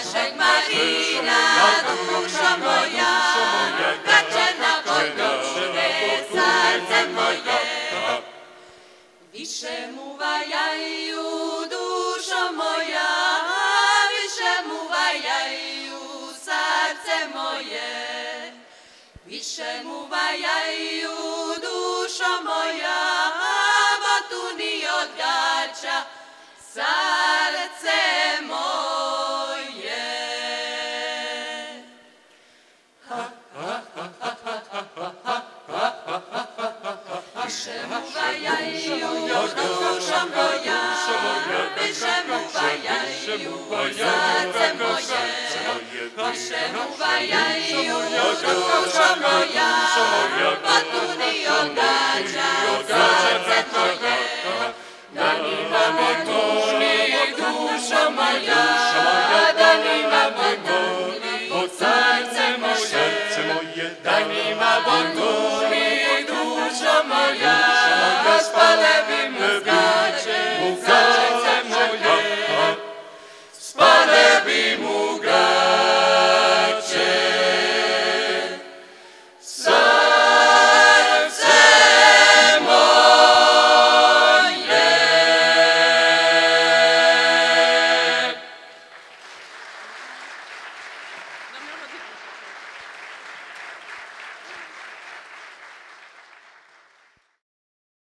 Staszek Marina, duszo moja, gacze na poduszkę, serce moje. Wyszemówajaju, duszo moja, wyszemówajaju, serce moje. Wyszemówajaju, duszo moja, bo tu nie odgacza serce moje. Wyszemówajaju, duszo moja, wyszemówajaju, serce moje. Wyszemówajaju, duszo moja,